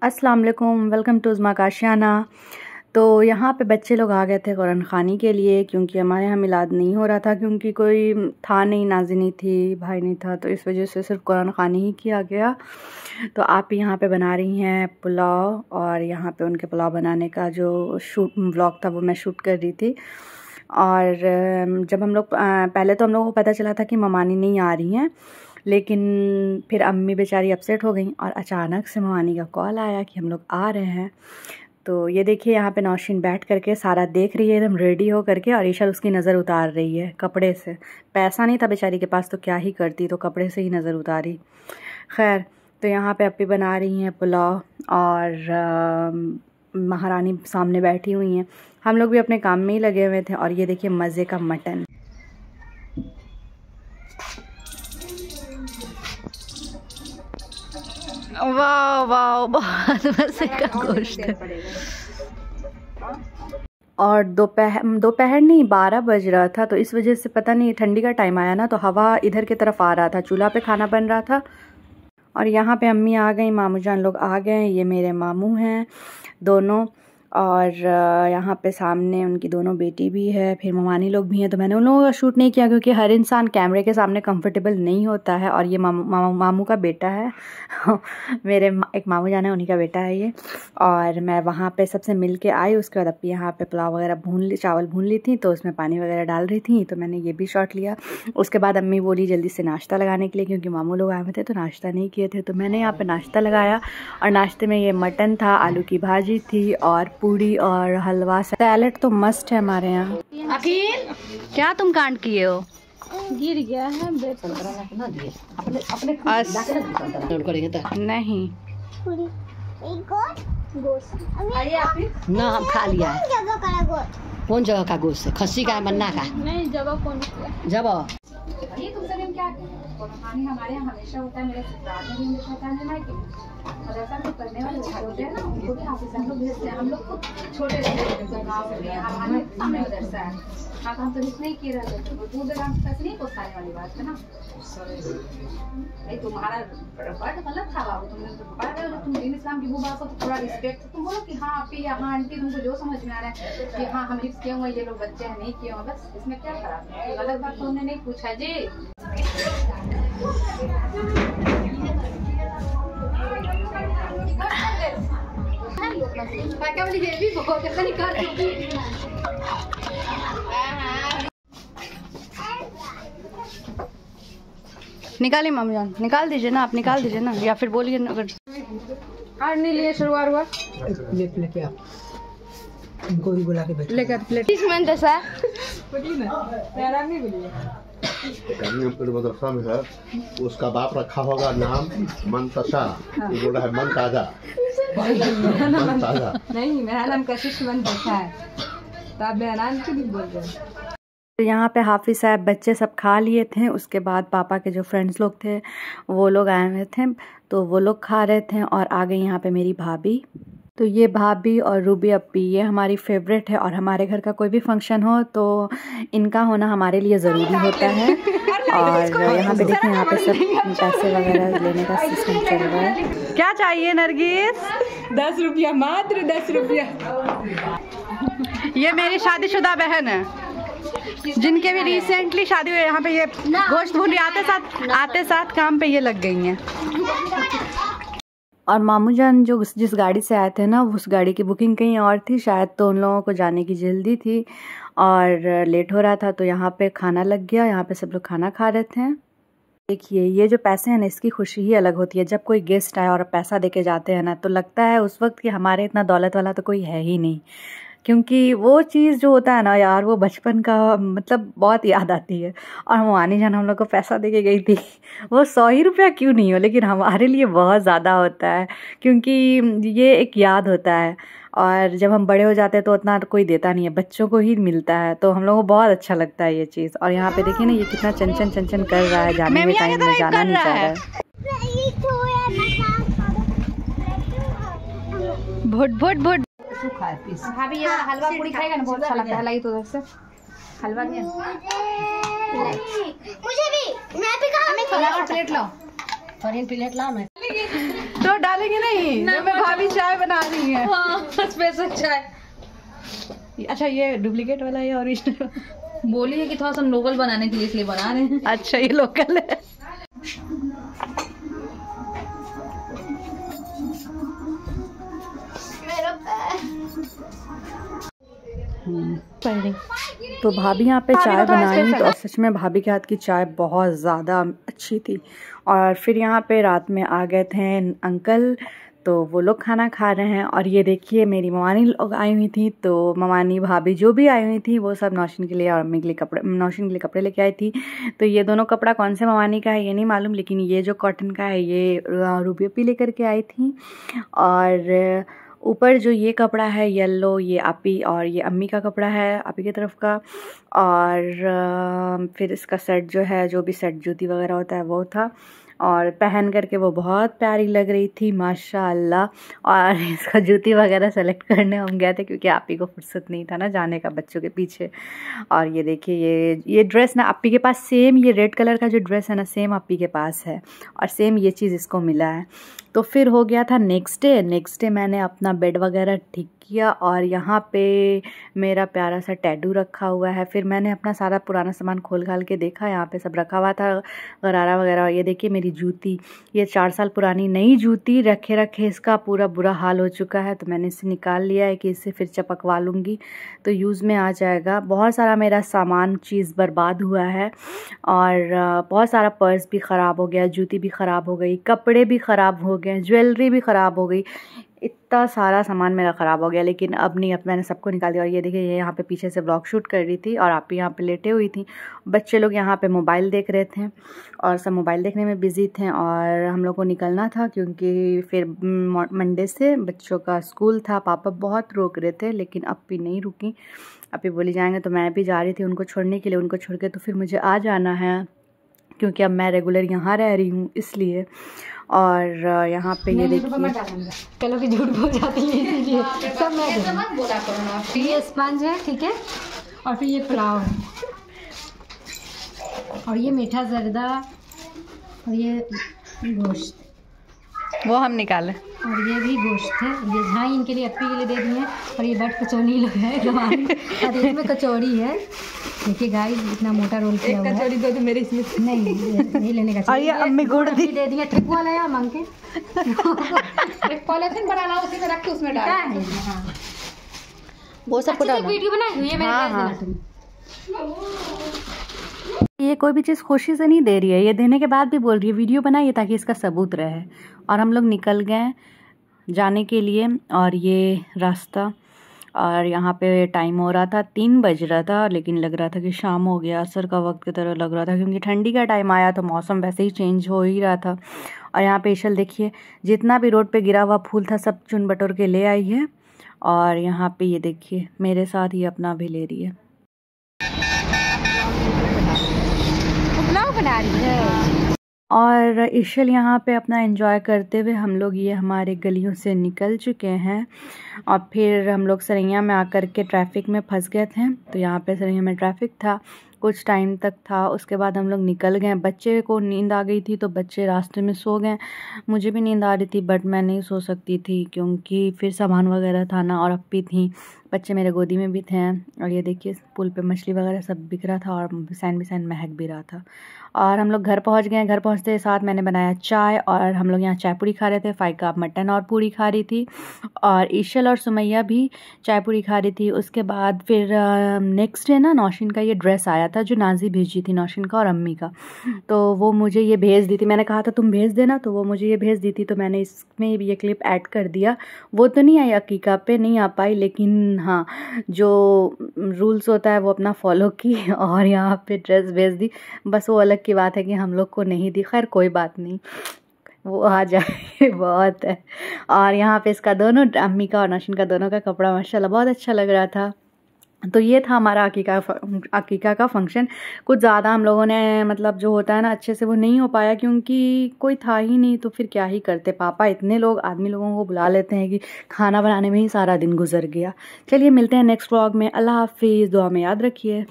अस्सलाम वालेकुम, welcome to उज़्मा का आशियाना। तो यहाँ पे बच्चे लोग आ गए थे कुरान ख़ानी के लिए, क्योंकि हमारे यहाँ मिलाद नहीं हो रहा था, क्योंकि कोई था नहीं, नाज़िनी थी, भाई नहीं था, तो इस वजह से सिर्फ कुरान ख़ानी ही किया गया। तो आप यहाँ पे बना रही हैं पुलाव, और यहाँ पे उनके पुलाव बनाने का जो व्लॉग था वो मैं शूट कर रही थी। और जब हम लोग पहले तो हम लोगों को पता चला था कि ममानी नहीं आ रही हैं, लेकिन फिर अम्मी बेचारी अपसेट हो गई और अचानक से ममानी का कॉल आया कि हम लोग आ रहे हैं। तो ये देखिए यहाँ पे नौशीन बैठ करके सारा देख रही है एकदम रेडी हो करके, और ईशा उसकी नज़र उतार रही है कपड़े से। पैसा नहीं था बेचारी के पास तो क्या ही करती, तो कपड़े से ही नज़र उतारी। खैर, तो यहाँ पे अपी बना रही हैं पुलाव, और महारानी सामने बैठी हुई हैं। हम लोग भी अपने काम में ही लगे हुए थे। और ये देखिए मज़े का मटन। वाह वाह, बहुत मज़े का गोश्त है। और दोपहर नहीं 12 बज रहा था, तो इस वजह से पता नहीं ठंडी का टाइम आया ना, तो हवा इधर की तरफ आ रहा था, चूल्हा पे खाना बन रहा था। और यहाँ पे अम्मी आ गई, मामू जान लोग आ गए, ये मेरे मामू हैं दोनों, और यहाँ पे सामने उनकी दोनों बेटी भी है, फिर ममानी लोग भी हैं। तो मैंने उन लोगों का शूट नहीं किया, क्योंकि हर इंसान कैमरे के सामने कंफर्टेबल नहीं होता है। और ये मामू का बेटा है मेरे एक मामू जान है, उन्हीं का बेटा है ये। और मैं वहाँ पे सबसे मिल के आई, उसके बाद अपनी यहाँ पे पुलाव वगैरह चावल भून ली थी, तो उसमें पानी वगैरह डाल रही थी, तो मैंने ये भी शॉट लिया। उसके बाद अम्मी बोली जल्दी से नाश्ता लगाने के लिए, क्योंकि मामू लोग आए हुए थे तो नाश्ता नहीं किए थे। तो मैंने यहाँ पर नाश्ता लगाया, और नाश्ते में ये मटन था, आलू की भाजी थी, और पूड़ी और हलवा। सैलेड तो मस्ट है हमारे यहाँ। अकील, क्या तुम कांड किए हो? गिर गया है नहीं ना, हम खा लिया है। कौन जगह का गोश्त है? खस्सी का, मन्ना का? नहीं, जब कौन जब ये तुमसे हम क्या कहानी हमारे यहाँ हमेशा होता है, मेरे ससुराल में भी हमेशा होता है, मायके में। और ऐसा तो करने वाले लोग होते हैं ना, उनको भी ऑफिस हम लोग भेजते हैं। हम लोग को छोटे रहते गाँव से हमारे सामने उधर से है, हाँ, हम तो रिस्क नहीं किए रहते थे, दूर दराज तक नहीं पहुँचाने वाली बात है ना। भाई तुम्हारा बड़ा गलत था बाबू, तुमने तो पढ़ा रहे हो, तुम दीन इस्लाम की वो बात हो तो थोड़ा रिस्पेक्ट, तुम बोलो कि हाँ आपी या हाँ आंटी, तुमको जो समझ में आ रहा है कि हाँ हम रिस्क किए हुए, ये लोग बच्चे हैं नहीं किए हुए, बस इसमें क्या खराब है? गलत बात तो उन्होंने नहीं पूछा जी। निकालिए मामू जान, निकाल दीजिए ना, आप निकाल दीजिए ना, या फिर बोलिए अगर हार नहीं लिए शुरुआत हुआ क्या इनको भी बुला के बैठो लेकर प्लेट दशा बोली ना, आराम नहीं बोलिए। मदरसा में है, उसका बाप रखा होगा नाम मनतशा, वो बोल रहा है मन ताजा। मन ताजा नहीं, मेरा नाम कशिश मनतशा है, तो आप मेरा नाम क्यों नहीं बोल रहे हैं? तो यहाँ पे हाफिज साहब बच्चे सब खा लिए थे। उसके बाद पापा के जो फ्रेंड्स लोग थे वो लोग आए हुए थे, तो वो लोग खा रहे थे। और आ गई यहाँ पे मेरी भाभी। तो ये भाभी और रूबी अपी ये हमारी फेवरेट है, और हमारे घर का कोई भी फंक्शन हो तो इनका होना हमारे लिए ज़रूरी होता है। और यहाँ पे देखिए, यहाँ पे सब पैसे वगैरह लेने का सिस्टम चल रहा है। क्या चाहिए नरगिस? 10 रुपया, मात्र 10 रुपया। ये मेरी शादीशुदा बहन है, जिनके भी रिसेंटली शादी हुई। यहाँ पे ये गोश्त भून आते साथ काम पे ये लग गई हैं। और मामू जान जो जिस गाड़ी से आए थे ना, उस गाड़ी की बुकिंग कहीं और थी शायद, तो उन लोगों को जाने की जल्दी थी और लेट हो रहा था, तो यहाँ पे खाना लग गया। यहाँ पे सब लोग खाना खा रहे थे। देखिए ये जो पैसे हैं ना, इसकी खुशी ही अलग होती है। जब कोई गेस्ट आए और पैसा दे के जाते हैं ना, तो लगता है उस वक्त कि हमारे इतना दौलत वाला तो कोई है ही नहीं, क्योंकि वो चीज़ जो होता है ना यार, वो बचपन का मतलब बहुत याद आती है। और ममानी जान हम लोग को पैसा दे के गई थी, वो 100 ही रुपया क्यों नहीं हो, लेकिन हमारे लिए बहुत ज़्यादा होता है, क्योंकि ये एक याद होता है। और जब हम बड़े हो जाते हैं तो उतना कोई देता नहीं है, बच्चों को ही मिलता है, तो हम लोगों को बहुत अच्छा लगता है ये चीज़। और यहाँ पे देखिए ना, ये कितना चंचन कर रहा है, जाने में टाइम में जाना नहीं चाह रहा है। भुट भाभी ये वाला हलवा पूरी खाएगा ना, बहुत अच्छा लगता है। लाई तो उधर से हलवा नहीं, मुझे भी, मैं भी खाऊंगी। हमें प्लेट लाओ, प्लेट लाओ ना। तो डालेंगे नहीं ना, मैं भाभी चाय बना रही है। स्पेशल चाय। अच्छा ये डुप्लीकेट वाला है ओरिजिनल? बोली है कि थोड़ा सा नोबल बनाने के लिए इसलिए बना रहे हैं। अच्छा ये लोकल है। तो भाभी यहाँ पे चाय बनाई तो सच में भाभी के हाथ की चाय बहुत ज़्यादा अच्छी थी। और फिर यहाँ पे रात में आ गए थे अंकल, तो वो लोग खाना खा रहे हैं। और ये देखिए मेरी ममानी लोग आई हुई थी, तो ममानी भाभी जो भी आई हुई थी वो सब नौशीन के लिए और अम्मी के लिए कपड़े, नौशीन के लिए कपड़े लेके आई थी। तो ये दोनों कपड़ा कौन से ममानी का है ये नहीं मालूम, लेकिन ये जो कॉटन का है ये रूबी अपी लेकर के आई थी। और ऊपर जो ये कपड़ा है येलो, ये आपी और ये अम्मी का कपड़ा है, आपी की तरफ का। और फिर इसका सेट जो है, जो भी सेट जूती वगैरह होता है वो था, और पहन करके वो बहुत प्यारी लग रही थी माशाल्लाह। और इसका जूती वगैरह सेलेक्ट करने हम गए थे क्योंकि आपी को फुर्सत नहीं था ना जाने का बच्चों के पीछे। और ये देखिए ये ड्रेस ना आपी के पास सेम, ये रेड कलर का जो ड्रेस है ना सेम आपी के पास है, और सेम ये चीज़ इसको मिला है। तो फिर हो गया था नेक्स्ट डे मैंने अपना बेड वगैरह ठीक किया, और यहाँ पे मेरा प्यारा सा टैटू रखा हुआ है। फिर मैंने अपना सारा पुराना सामान खोल खाल के देखा, यहाँ पे सब रखा हुआ था गरारा वगैरह। ये देखिए मेरी जूती, ये 4 साल पुरानी नई जूती, रखे रखे इसका पूरा बुरा हाल हो चुका है, तो मैंने इसे निकाल लिया है कि इसे फिर चपकवा लूँगी तो यूज़ में आ जाएगा। बहुत सारा मेरा सामान चीज़ बर्बाद हुआ है, और बहुत सारा पर्स भी ख़राब हो गया, जूती भी ख़राब हो गई, कपड़े भी ख़राब हो गए, ज्वेलरी भी ख़राब हो गई, इतना सारा सामान मेरा ख़राब हो गया। लेकिन अब नहीं, अब मैंने सबको निकाल दिया। और ये देखिए ये यहाँ पे पीछे से ब्लॉग शूट कर रही थी, और आप ही यहाँ पे लेटे हुई थी। बच्चे लोग यहाँ पे मोबाइल देख रहे थे, और सब मोबाइल देखने में बिज़ी थे। और हम लोग को निकलना था क्योंकि फिर मंडे से बच्चों का स्कूल था। पापा बहुत रोक रहे थे, लेकिन अब भी नहीं रुकी। अभी बोली जाएंगे, तो मैं भी जा रही थी उनको छोड़ने के लिए। उनको छोड़ के तो फिर मुझे आ जाना है, क्योंकि अब मैं रेगुलर यहाँ रह रही हूँ इसलिए। और यहाँ पे ये देखिए, चलो कि झूठ बोल जाती है इसीलिए सब मैं मत बोला करो ना। ये स्पंज है, ठीक है, और फिर ये पुलाव है, और ये मीठा जर्दा, और ये गोश्त, वो हम निकाले, और ये भी गोश्त है। ये झाई इनके लिए, अपी के लिए दे दी है। और ये बट कचौड़ी लोग है गवानी, और इसमें कचौड़ी है। देखिए गाइस इतना मोटा रोल किया हुआ है। कचौड़ी दो तो मेरे इसमें नहीं लेने का। और ये अम्मी गुड़ दी दे दिया, ट्रिप वाला है मांग के। एक पॉलिथीन बना ला, उसी में रख के उसमें डाल। वो सब को डालना। वीडियो बनाई हुई है मैंने, हाँ। ये कोई भी चीज़ खुशी से नहीं दे रही है, ये देने के बाद भी बोल रही है वीडियो बनाइए ताकि इसका सबूत रहे। और हम लोग निकल गए जाने के लिए, और ये रास्ता, और यहाँ पे टाइम हो रहा था 3 बज रहा था, लेकिन लग रहा था कि शाम हो गया, असर का वक्त की तरह लग रहा था, क्योंकि ठंडी का टाइम आया तो मौसम वैसे ही चेंज हो ही रहा था। और यहाँ पे ईशल देखिए जितना भी रोड पे गिरा हुआ फूल था सब चुन बटोर के ले आई है। और यहाँ पे ये देखिए मेरे साथ ये अपना भी ले रही है, बना रही है। और ईशल यहाँ पे अपना एंजॉय करते हुए हम लोग ये हमारे गलियों से निकल चुके हैं। और फिर हम लोग सरैया में आकर के ट्रैफिक में फंस गए थे, तो यहाँ पे सरैया में ट्रैफिक था कुछ टाइम तक था। उसके बाद हम लोग निकल गए। बच्चे को नींद आ गई थी तो बच्चे रास्ते में सो गए। मुझे भी नींद आ रही थी बट मैं नहीं सो सकती थी क्योंकि फिर सामान वगैरह था ना, और अप्पी थी, बच्चे मेरे गोदी में भी थे। और ये देखिए पुल पे मछली वगैरह सब बिक रहा था, और बिसाइन महक भी रहा था। और हम लोग घर पहुंच गए। घर पहुंचते साथ मैंने बनाया चाय, और हम लोग यहाँ चाय पूरी खा रहे थे। फ़ाइका मटन और पूरी खा रही थी, और ईशल और सुमैया भी चाय पूरी खा रही थी। उसके बाद फिर नेक्स्ट डे ना नौशीन का ये ड्रेस आया था जो नाजी भेजी थी, नौशीन का और अम्मी का, तो वो मुझे ये भेज दी थी। मैंने कहा था तुम भेज देना, तो वो मुझे ये भेज दी थी, तो मैंने इसमें ये क्लिप ऐड कर दिया। वो तो नहीं आई अकीका पे, नहीं आ पाई, लेकिन हाँ जो रूल्स होता है वो अपना फॉलो की, और यहाँ पे ड्रेस भेज दी। बस वो अलग की बात है कि हम लोग को नहीं दी, खैर कोई बात नहीं, वो आ जाए बहुत है। और यहाँ पे इसका दोनों, अम्मी का और नौशीन का दोनों का कपड़ा माशाल्लाह बहुत अच्छा लग रहा था। तो ये था हमारा अकीका का फंक्शन। कुछ ज़्यादा हम लोगों ने मतलब जो होता है ना अच्छे से वो नहीं हो पाया क्योंकि कोई था ही नहीं, तो फिर क्या ही करते। पापा इतने लोग आदमी लोगों को बुला लेते हैं कि खाना बनाने में ही सारा दिन गुजर गया। चलिए मिलते हैं नेक्स्ट व्लॉग में। अल्लाह हाफिज़, दुआ में याद रखिए।